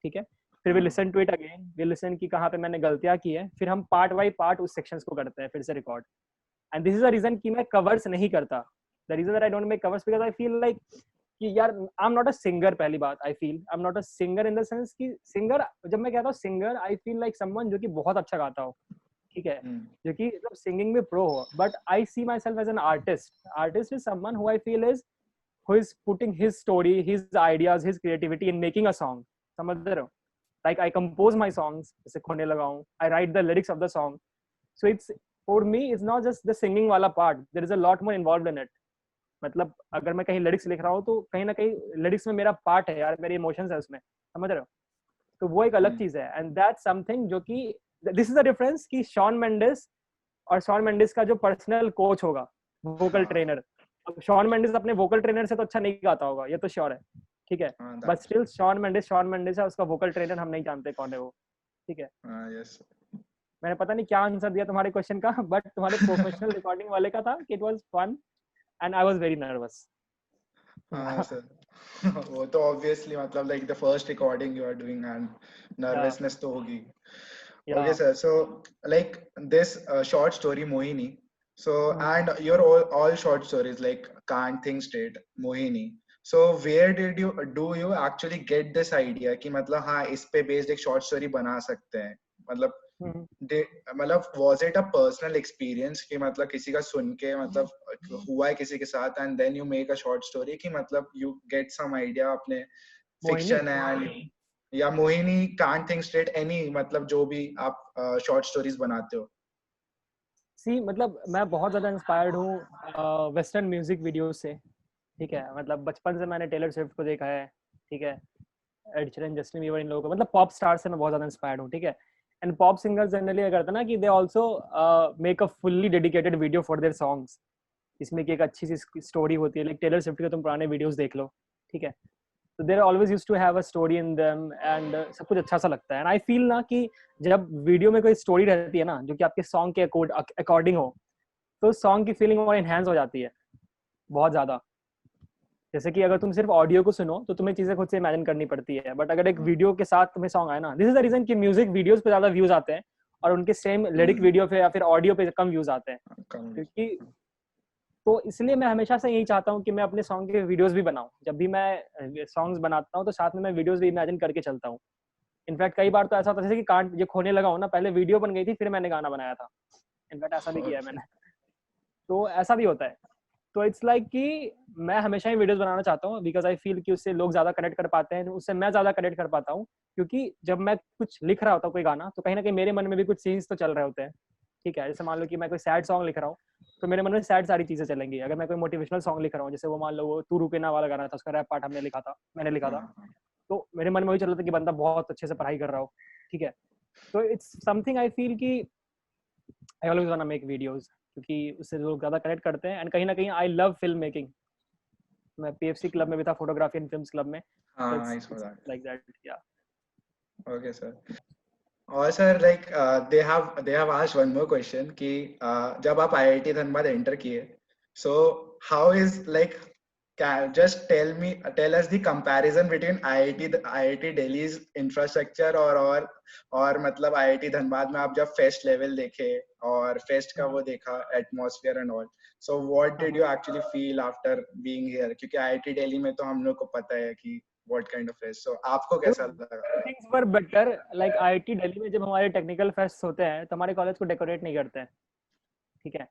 ठीक है। फिर we listen to it again, we listen कि कहाँ पे मैंने गलतियां की है, फिर हम पार्ट बाई पार्ट उस सेक्शंस को करते हैं फिर से record. And this is the reason कि मैं कवर्स नहीं करता। The reason that I don't make covers because I feel like कि यार आई एम नॉट अ सिंगर। पहली बात, I feel I am not a singer in the sense कि singer, जब मैं कहता हूँ सिंगर, आई फील लाइक समवन जो कि बहुत अच्छा गाता हो, ठीक है, mm, जो कि मतलब सिंगिंग में प्रो हो। But I see myself as an artist. Artist is someone who I feel is who is putting his story, his ideas, his creativity in making a song. समझ रहे हो? Like I compose my songs, जैसे खोने लगा हूँ, I write the lyrics of the song. So it's, for me it's not just the singing वाला part. There is a lot more involved in it. मतलब अगर मैं कहीं लिरिक्स लिख रहा हूँ, तो कहीं ना कहीं लिरिक्स में मेरा पार्ट है यार, मेरे इमोशंस है उसमें, समझ रहे हो? तो वो एक अलग mm. चीज है। एंड दैट्स समथिंग जो कि, दिस इज द डिफरेंस कि शॉन मेंडिस और शॉन मेंडिस का जो पर्सनल कोच होगा, वोकल हाँ, ट्रेनर, अब शॉन मेंडिस अपने वोकल ट्रेनर से तो अच्छा नहीं गाता होगा, ये तो श्योर है, ठीक है। हाँ, but that still Shawn Mendes है, उसका वोकल ट्रेनर हम नहीं जानते कौन है वो, ठीक है। yes. मैंने पता नहीं क्या आंसर दिया तुम्हारे क्वेश्चन का, बट तुम्हारे प्रोफेशनल रिकॉर्डिंग वाले का था कि it was fun and I was very nervous. हाँ सर। वो तो ऑब्वियसली मतलब like the first recording you are doing and या नर्वसनेस तो होगी। या Okay, sir. So, like this short story, Mohini. So, hmm, and your all short stories like Can't Think Straight, Mohini. So, where did you do you actually get this idea कि मतलब हाँ इस पे based एक short story बना सकते हैं? मतलब हम्म। मतलब was it a personal experience कि मतलब किसी का सुन के मतलब हुआ है किसी के साथ and then you make a short story कि मतलब you get some idea अपने मोहिनी, fiction है and या Mohini can't think straight any मतलब जो भी आप शॉर्ट स्टोरीज बनाते हो। सी मतलब मैं बहुत ज्यादा इंस्पायर्ड हूँ वेस्टर्न म्यूजिक वीडियो से, ठीक है। मतलब बचपन से मैंने टेलर स्विफ्ट को देखा है, ठीक है, एड शीरन, जस्टिन बीबर, इन लोगों को, मतलब पॉप स्टार से मैं बहुत ज्यादा इंस्पायर्ड हूँ, ठीक है। एंड पॉप सिंगर्स जनरली करते हैं ना कि they also make a fully dedicated video for their songs, इसमें कि एक अच्छी सी स्टोरी होती है। लाइक टेलर स्विफ्ट के तुम पुराने वीडियोस देख लो, ठीक है, तो there always use to have a story in them, and सब कुछ अच्छा सा लगता है। एंड आई फील ना कि जब वीडियो में कोई स्टोरी रहती है ना, जो कि आपके सॉन्ग के अकॉर्डिंग हो, तो सॉन्ग की फीलिंग और एनहांस हो जाती है बहुत ज्यादा। जैसे कि अगर तुम सिर्फ ऑडियो को सुनो, तो तुम्हें चीजें खुद से इमेजिन करनी पड़ती है, बट अगर एक वीडियो के साथ तुम्हें सॉन्ग आए ना, दिस इज द रीजन कि म्यूजिक वीडियोस पे ज्यादा व्यूज आते हैं और उनके सेम लिरिक वीडियो पे या फिर ऑडियो पे कम व्यूज आते हैं। क्योंकि तो इसलिए मैं हमेशा से यही चाहता हूँ कि मैं अपने सॉन्ग के वीडियोस भी बनाऊं। जब भी मैं सॉन्ग्स बनाता हूँ, तो साथ में मैं वीडियोस भी इमेजिन करके चलता हूँ। इनफैक्ट कई बार तो ऐसा होता है जैसे कि कांट ये खोने लगा हूँ ना, पहले वीडियो बन गई थी, फिर मैंने गाना बनाया था। इनफैक्ट ऐसा भी किया है ओके। मैंने। तो ऐसा भी होता है। तो इट्स लाइक कि मैं हमेशा ही वीडियोस बनाना चाहता हूँ, बिकॉज आई फील कि उससे लोग ज्यादा कनेक्ट कर पाते हैं, उससे मैं ज्यादा कनेक्ट कर पाता हूँ। क्योंकि जब मैं कुछ लिख रहा होता हूँ कोई गाना, तो कहीं ना कहीं मेरे मन में भी कुछ सीन्स तो चल रहे होते हैं, ठीक है, जैसे मान लो कि मैं कोई सैड सॉन्ग लिख रहा हूँ तो मेरे मन में सैड सारी चीजें चलेंगी। अगर मैं कोई मोटिवेशनल सॉन्ग लिख रहा हूँ, जैसे वो मान लो वो तू रुके ना वाला गाना था, उसका रैप पार्ट मैंने लिखा था, हाँ तो मेरे मन में वही चल रहा था कि बंदा बहुत अच्छे से पढ़ाई कर रहा हो, ठीक है। तो इट्स समथिंग आई फील कि I always want to make videos, क्योंकि उससे लोग ज्यादा कनेक्ट करते हैं। एंड कहीं ना कहीं आई लव फिल्म मेकिंग। मैं पीएफसी क्लब में भी था, फोटोग्राफी एंड फिल्म्स क्लब में, तो हाँ, it's I saw it's that. Like that, या। Okay, sir. और sir like they have asked one more question कि जब आप IIT धनबाद एंटर किए, so how is like just tell us the comparison between IIT Delhi's infrastructure और मतलब IIT Dhanbad में आप जब फेस्ट लेवल देखे और फेस्ट का वो देखा atmosphere and all, so what did you actually feel after being here? क्योंकि IIT दिल्ली में तो हम लोग को पता है कि what kind of fest, so आपको कैसा लगा? Things were better. Like IIT Delhi में जब हमारे टेक्निकल फेस्ट होते हैं तो हमारे कॉलेज को डेकोरेट नहीं करते हैं, ठीक है।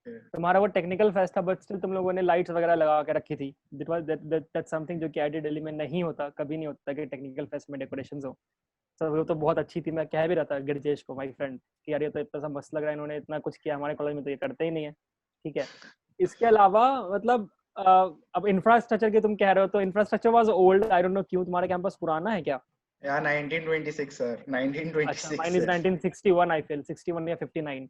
Okay. तुम्हारा वो टेक्निकल फेस्ट था, बट स्टिल तुम लोगों ने लाइट्स वगैरह लगा के रखी थी। दैट समथिंग जो कि आईआईटी दिल्ली में नहीं होता, कभी नहीं होता कि टेक्निकल फेस्ट में डेकोरेशंस हो। तो वो तो बहुत अच्छी थी। मैं कह भी रहा था गिरजेश को, माय फ्रेंड, कि यार ये तो इतना सा मस्त लग रहा है, इन्होंने इतना कुछ किया, हमारे कॉलेज में तो ये करते ही नहीं है, ठीक है। इसके अलावा मतलब अब इंफ्रास्ट्रक्चर के तुम कह रहे हो, तो infrastructure was old, I don't no क्यों। तुम्हारा कैंपस पुराना है क्या? Yeah, 1926 sir, अच्छा, 1926 mine is sir. 1961 I feel, 61 या 59।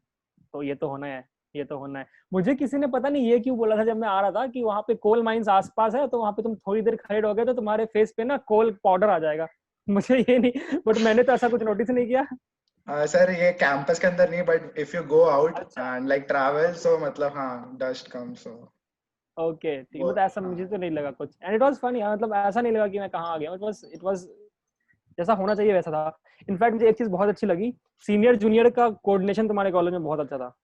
तो ये तो होना है, ये तो होना है। मुझे किसी ने पता नहीं ये क्यों बोला था जब मैं आ रहा था कि वहां पे कोल माइंस आसपास है, तो वहां पे तुम थोड़ी देर खड़े रहोगे तो तुम्हारे फेस पे ना कोल पाउडर आ जाएगा। मुझे ये नहीं, बट मैंने तो ऐसा कुछ नोटिस नहीं किया। सर ये कैंपस के अंदर नहीं, but if you go out अच्छा, एंड लाइक ट्रैवल, सो मतलब हाँ डस्ट कम, सो ओके, ठीक है। वो मतलब ऐसा हाँ. मुझे तो नहीं लगा कुछ, एंड इट वाज फनी। मतलब ऐसा नहीं लगा कि मैं कहाँ आ गया। इट वाज जैसा होना चाहिए वैसा था। इनफैक्ट मुझे एक चीज बहुत अच्छी लगी, सीनियर जूनियर का कोऑर्डिनेशन तुम्हारे कॉलेज में बहुत अच्छा था।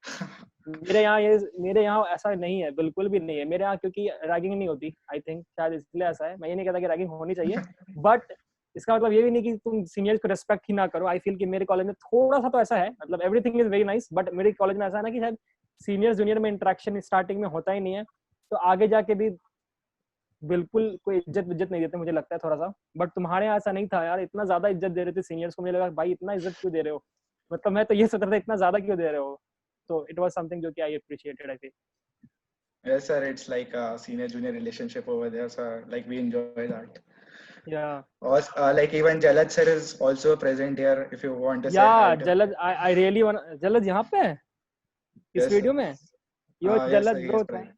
मेरे यहाँ ऐसा नहीं है, बिल्कुल भी नहीं है मेरे यहाँ, क्योंकि रैगिंग नहीं होती। आई थिंक शायद इसलिए ऐसा है। मैं ये नहीं कहता कि रैगिंग होनी चाहिए, बट इसका मतलब ये भी नहीं कि तुम सीनियर्स को रिस्पेक्ट ही ना करो। आई फील कि मेरे कॉलेज में थोड़ा सा तो ऐसा है, मतलब everything is very nice, but मेरे कॉलेज में ऐसा है ना कि शायद सीनियर जूनियर में इंटरेक्शन स्टार्टिंग में होता ही नहीं है, तो आगे जाके भी बिल्कुल कोई इज्जत नहीं देते, मुझे लगता है थोड़ा सा। बट तुम्हारे यहाँ ऐसा नहीं था यार, इतना ज्यादा इज्जत दे रहे थे सीनियर्स को। मुझे लगा भाई इतना इज्जत क्यों दे रहे हो, मतलब मैं तो ये सोच रहा था इतना ज्यादा क्यों दे रहे हो। तो इट वाज समथिंग जो कि I appreciated, I think. Yes sir, it's like a senior junior relationship over there, so like we enjoy that. या Or like even Jalad sir is also present here if you want to या say hi to him. Jalaj, I really want, Jalaj यहाँ पे है इस Yes sir. Video में। Yo Yes sir, Jalaj he is bro, present.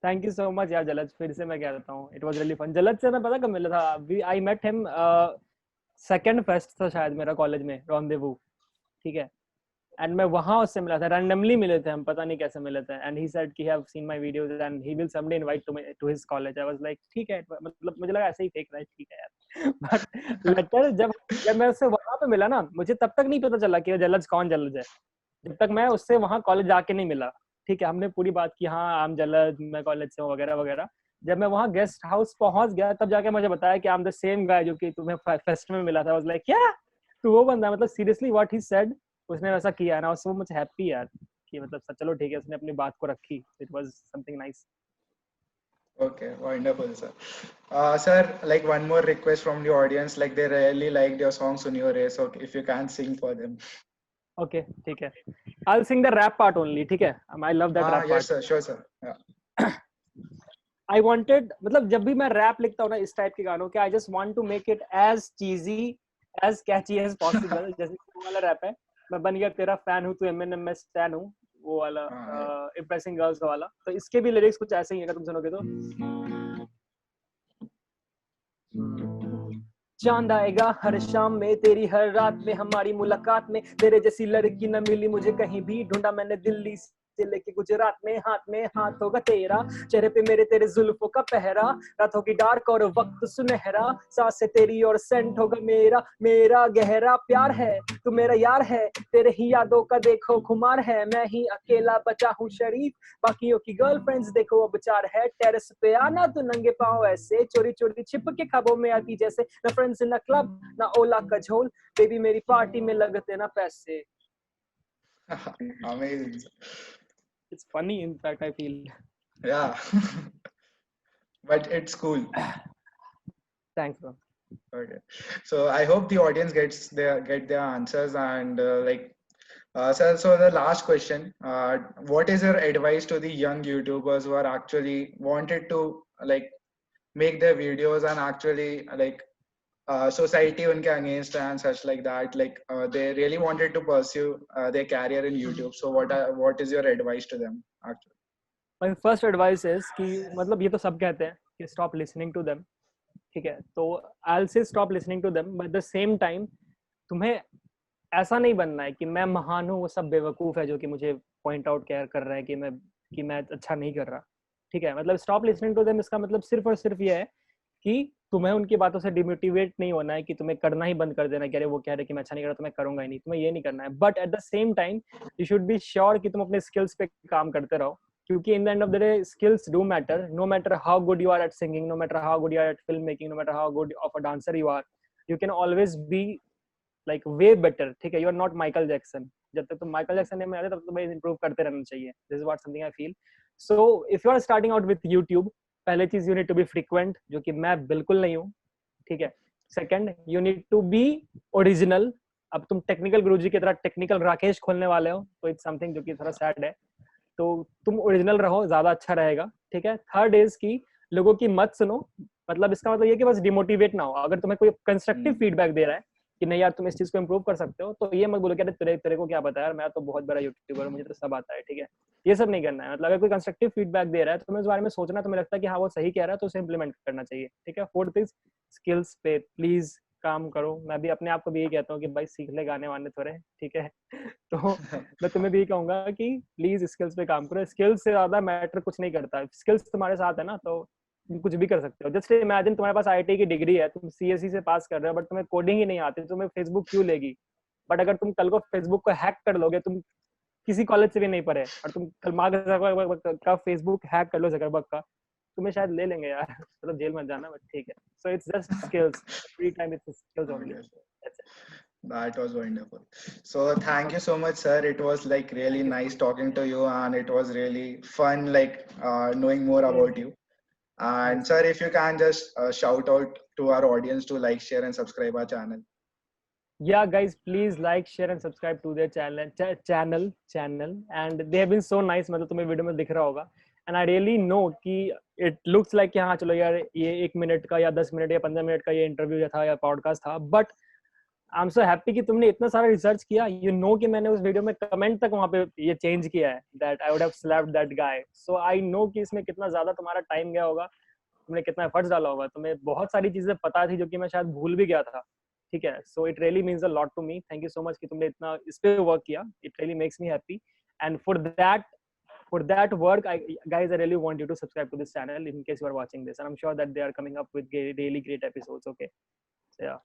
Thank you so much यार जलज। फिर से मैं कह देता हूँ, it was really fun. Jalaj से मैं पता कब मिला था, I met him second fest था शायद मेरा कॉलेज में, रॉन्डेवू, ठीक है। एंड मैं वहां उससे मिला था, रैंडमली मिले थे हम, पता नहीं कैसे मिले थे। एंड ही सेड कि have seen my videos and he will someday invite to his college. I was like ठीक है, मतलब मुझे लगा ऐसे ही फेक रहा है, ठीक है यार। बट लेटर जब मैं उससे वहां पे मिला ना, मुझे तब तक नहीं पता चला कि जलज कौन जलज है, जब तक मैं उससे वहां कॉलेज जाके नहीं मिला, ठीक है। हमने पूरी बात की, हाँ आम जलज, मैं कॉलेज से हूँ वगैरह वगैरह। जब मैं वहां गेस्ट हाउस पहुंच गया तब जाके मुझे बताया कि I am the same guy जो कि तुम्हें फेस्ट में मिला था। आई वाज लाइक क्या तू वो बंदा, मतलब सीरियसली व्हाट ही सेड, उसने वैसा किया ना, सो मच हैप्पी यार कि मतलब चलो ठीक है, उसने अपनी बात को रखी। It was something nice. Okay, wonderful sir. Sir, like one more request from the audience, like they really liked your song Sunyo so if you can sing for them. Okay, ठीक है, I will sing the rap part only, ठीक है। I love that rap Yes part. sir, sure sir. Yeah. I wanted, मतलब जब भी मैं rap लिखता हूँ ना इस टाइप के गानों के, I just want to make it as cheesy as catchy as possible. जैसे वो वाला रैप है, मैं बन गया तेरा फैन हूँ, तू एमएनएम में स्टैन हूँ, वो वाला Yeah. इम्प्रेसिंग गर्ल्स वाला। तो इसके भी लिरिक्स कुछ ऐसे ही है, अगर तुम सुनोगे तो। चांद आएगा हर शाम में, तेरी हर रात में, हमारी मुलाकात में, तेरे जैसी लड़की न मिली मुझे कहीं भी, ढूंढा मैंने दिल्ली से लेके गुजरात में हाथ होगा तेरा, चेहरे पे मेरे तेरे जुल्फों का पहरा, रात होगी डार्क और वक्त सुनहरा, सांस से तेरी और सेंट होगा मेरा, मेरा गहरा प्यार है, तू मेरा यार है, तेरे ही यादों का देखो खुमार है, मैं ही अकेला बचा हूँ शरीफ, बाकियों की गर्लफ्रेंड्स देखो अब चार है, टेरेस पे आना तू नंगे पाँव ऐसे, चोरी चोरी छिप के ख्वाबों में आती जैसे, न फ्रेंड्स न क्लब न ओला का झोल, बेबी मेरी पार्टी में लगते ना पैसे। Amazing sir. It's funny in fact I feel. Yeah. But it's cool. Thanks bro. Okay. So I hope the audience get their answers and like Sir, so the last question, what is your advice to the young YouTubers who are actually wanted to like make their videos and actually like society unke against and such like that, like they really wanted to pursue their career in YouTube, so what is your advice to them actually? My first advice is कि मतलब ये तो सब कहते हैं कि stop listening to them, ठीक है? तो I'll say stop listening to them, but at the same time तुम्हें ऐसा नहीं बनना है कि मैं महान हूँ, वो सब बेवकूफ है जो कि मुझे पॉइंट आउट कर रहा है कि मैं अच्छा नहीं कर रहा, ठीक है? मतलब स्टॉप लिसनिंग टू देम, इसका मतलब सिर्फ और सिर्फ ये है कि तुम्हें उनकी बातों से डिमोटिवेट नहीं होना है, कि तुम्हें करना ही बंद कर देना है कि अरे वो कह रहे कि मैं अच्छा नहीं कर रहा तो मैं करूंगा ही नहीं, तुम्हें ये नहीं करना है। But at the same time you should be sure कि तुम अपने स्किल्स पे काम करते रहो, क्योंकि in the end of the day skills do matter. No matter how good you are at singing, no matter how good you are at film making, no matter how good of a dancer you are, you can always be like way better, ठीक है? You are not Michael Jackson. जब तक तुम Michael Jackson में आते तब तुम्हें improve करते रहना चाहिए। This is what something I feel. So if you are starting out with YouTube, पहले चीज you need to be frequent, जो कि मैं बिल्कुल नहीं हूँ, ठीक है? Second, you need to be original. अब तुम टेक्निकल गुरुजी की तरह टेक्निकल राकेश खोलने वाले हो तो इट्स समथिंग जो कि थोड़ा सैड है, तो तुम ओरिजिनल रहो, ज्यादा अच्छा रहेगा, ठीक है? थर्ड इज की लोगों की मत सुनो। मतलब इसका मतलब ये कि बस डिमोटिवेट ना हो। अगर तुम्हें कोई कंस्ट्रक्टिव फीडबैक दे रहा है कि नहीं यार तुम इस चीज को इम्प्रूव कर सकते हो, तो ये मत बोलो कि अरे तेरे को क्या पता यार, मैं तो बहुत बड़ा यूट्यूबर हूँ, मुझे तो सब आता है, ठीक है? ये सब नहीं करना है। मतलब अगर कोई कंस्ट्रक्टिव फीडबैक दे रहा है तो तुम्हें उस बारे में सोचना, तुम्हें लगता है कि हाँ वो सही कह रहा है तो उसे इंप्लीमेंट करना चाहिए, ठीक है? फोर्थ इज स्किल्स पे प्लीज काम करो। मैं भी अपने आप को भी यही कहता हूँ कि भाई सीख ले गाने वाने थोड़े, ठीक है? तो मैं तुम्हें भी कहूंगा कि प्लीज स्किल्स पे काम करो। स्किल्स से ज्यादा मैटर कुछ नहीं करता। स्किल्स तुम्हारे साथ है ना तो तुम कुछ भी कर सकते हो। जस्ट इमेजिन तुम्हारे पास आईटी की डिग्री है, तुम सीएससी से पास कर रहे हो, बट तुम्हें कोडिंग ही नहीं आती, तुम्हें फेसबुक क्यों लेगी? बट अगर तुम कल को फेसबुक को हैक कर लोगे, तुम किसी कॉलेज से भी नहीं पढ़े, और तुम कल मार्क जकरबर्ग का फेसबुक हैक कर लो, जकरबर्ग का, तुम्हें शायद ले लेंगे यार। मतलब जेल मत जाना, बट ठीक है। So it's just skills, free time it's skills only. That was wonderful. So thank you so much, sir. It was like really nice talking to you, and it was really fun, like knowing more about you. And sir, if you can just shout out to our audience to like, share, and subscribe our channel. Yeah, guys, please like, share, and subscribe to their channel. And they have been so nice. मतलब तुम्हें video में दिख रहा होगा। And I really know कि it looks like कि हाँ चलो यार ये 1 मिनट का या 10 मिनट या 15 मिनट का ये इंटरव्यू था या पॉडकास्ट था, but I am so happy कि तुमने इतना सारा रिसर्च किया। यू नो कि मैंने उस वीडियो में कमेंट तक वहाँ पे ये चेंज किया है, that I would have slapped that guy. So I know कि इसमें कितना ज्यादा तुम्हारा टाइम गया होगा, तुमने कितना एफर्ट्स डाला होगा, तुम्हें बहुत सारी चीजें पता थी जो कि मैं शायद भूल भी गया था, ठीक है? So it really means a lot to me. Thank you so much कि तुमने इतना इस पे वर्क किया। It really makes me happy, and for that work, guys, I really want you to subscribe to this channel in case you are watching this, and I'm sure that they are coming up with really great episodes. Okay, so yeah.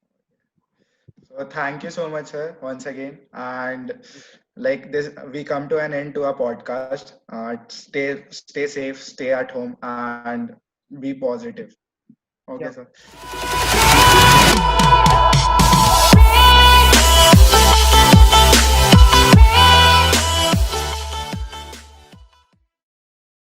So thank you so much, sir, once again. And like this, we come to an end to our podcast. Stay safe, stay at home, and be positive. Okay, Yeah. sir.